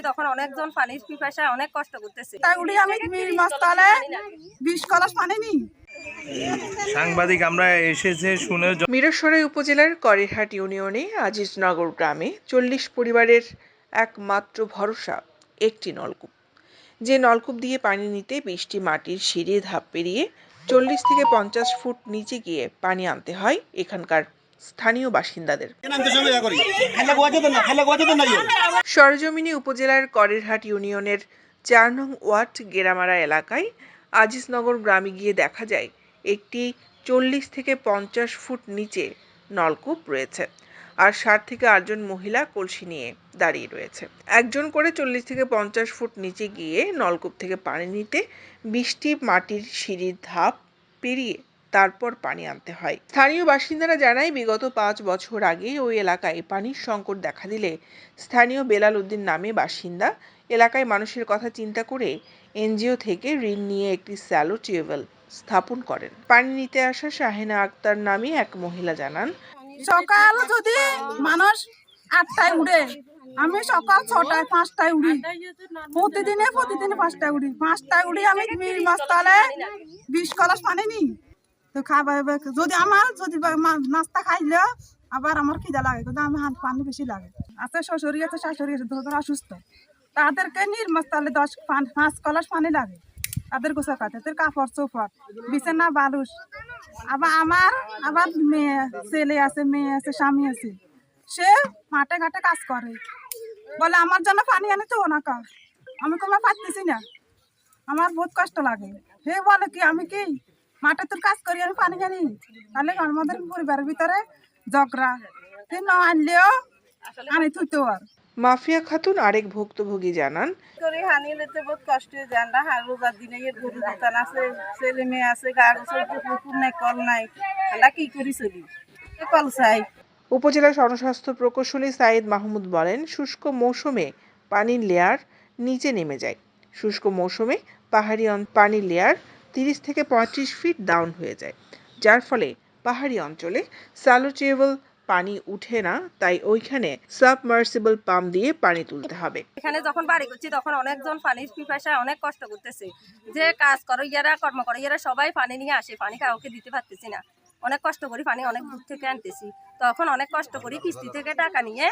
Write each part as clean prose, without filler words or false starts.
তখন অনেকজন পানির পিপাসায় অনেক কষ্ট করতেছে। সাংবাদিক আমরা এসেছে শুনে মিরসরাই উপজেলার করেরহাট ইউনিয়নে আজিজনগর গ্রামে 40 পরিবারের একমাত্র ভরসা একটি নলকূপ। যে নলকূপ দিয়ে পানি নিতে 20টি মাটির সিঁড়ি ধাপ পেরিয়ে 40 থেকে 50 ফুট নিচে গিয়ে পানি আনতে হয় এখানকার স্থানীয় বাসিন্দাদের। সরজমিনে উপজেলার করেরহাট ইউনিয়নের 4 নং ওয়ার্ড গেরামারা এলাকায় আজিজনগর গ্রামে গিয়ে দেখা যায় একটি 40 থেকে 50 ফুট নিচে নলকূপ রয়েছে, আর 60 থেকে 8 জন মহিলা কলসি নিয়ে দাঁড়িয়ে রয়েছে। একজন করে 40 থেকে 50 ফুট নিচে গিয়ে নলকূপ থেকে পানি নিতে 20টি মাটির সিঁড়ির ধাপ পেরিয়ে তারপর পানি আনতে হয়। স্থানীয় বাসিন্দারা জানায়, বিগত 5 বছর আগে ওই এলাকায় পানির সংকট দেখা দিলে স্থানীয় বেলাল উদ্দিন নামে বাসিন্দা এলাকায় মানুষের কথা চিন্তা করে এনজিও থেকে ঋণ নিয়ে একটি স্যালো টিউবওয়েল স্থাপন করেন। পানি নিতে আসা শাহিনা আক্তার নামে এক মহিলা জানান, সকাল যদি মানুষ 8টায় উঠে, আমি সকাল 6টায় 5টায় উঠি, প্রতিদিনে 5টায় উঠি। 5টায় উঠি আমি মাছতলে 20 কলস পানি নিই। তো খাবার যদি নাস্তা খাইলে আবার আমার খিদা লাগে, কিন্তু আমি পানি বেশি লাগে। আছে শ্বশুরি আছে শাশুড়ি আছে, দুজন অসুস্থ, তাদেরকে নির্মাস্তালে 5 কলস পানি লাগে। তাদের গোসা কাটে, তাদের কাপড় চোপড়, বিছানা বালুস। আবার মেয়ে ছেলে আছে, মেয়ে আছে, স্বামী আছে, সে মাঠে ঘাটে কাজ করে, বলে আমার জন্য পানি আনে তো না কা, আমি কোনো পারতেছি না, আমার বহুত কষ্ট লাগে। হে বলে কি আমি কি মাঠে তোর কাজ করি, আমি পানি আনি, তাহলে আমাদের পরিবারের ভিতরে ঝগড়া, সে না আনলেও আনি থুইতো। আর মাফিয়া খাতুন আরেক ভুক্তভোগী জানান, হানি লেতে বহুত কষ্ট হয়ে যায়। আমরা রোজার দিনে গরু দোকান আছে, ছেলে মেয়ে আছে, গা গোসল পুকুর নাই, কল নাই, আমরা কি করি চলি, কল চাই। উপজেলা জনস্বাস্থ্য প্রকৌশলী সাইদ মাহমুদ বলেন, শুষ্ক মৌসুমে পানির লেয়ার নিচে নেমে যায়। শুষ্ক মৌসুমে পাহাড়ি পানির লেয়ার 30 থেকে 35 ফিট ডাউন হয়ে যায়, যার ফলে পাহাড়ি অঞ্চলে স্যালো টিউবওয়েল পানি উঠে না, তাই ওইখানে সাবমার্সিবল পাম্প দিয়ে পানি তুলতে হবে। এখানে যখন বাড়ি করছি তখন অনেকজন পানির পিপাসায় অনেক কষ্ট করতেছে। যে কাজ করো ইয়ারা, কর্ম করো ইয়ারা, সবাই পানি নিয়ে আসে, পানি কাউকে দিতে পারতেছি না। অনেক কষ্ট করি পানি অনেক দূর থেকে আনতেছি, তখন অনেক কষ্ট করি কিস্তি থেকে টাকা নিয়ে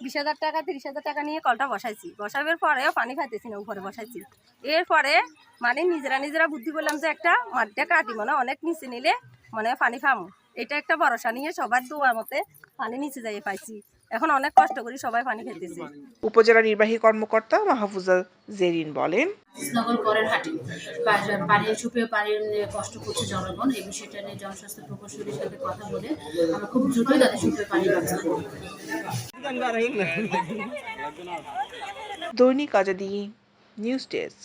20,000 টাকা 30,000 টাকা নিয়ে কলটা বসাইছি। বসাবার পরেও পানি খাইতেছি না, উপরে বসাইছি। এরপরে মানে নিজেরা বুদ্ধি করলাম যে একটা মাটিটা কাটি, মানে অনেক নিচে নিলে মানে পানি খামো, এটা একটা ভরসা নিয়ে সবার দোয়ার মতে পানি নিচে যাই পাইছি। এখন অনেক কষ্ট করি সবাই পানি খেতেছে। উপজেলা নির্বাহী কর্মকর্তা মাহফুজা জেরিন বলেন, নগর করেরহাটে পানির চুপে পানির কষ্ট করছে জনগণ। এই বিষয়টা নিয়ে জনস্বাস্থ্য প্রকৌশলীর সাথে কথা বলে আমরা খুব দ্রুতই তাদের চুপে পানির ব্যবস্থা করব। দৈনিক আজাদী নিউজ ডেস্ক।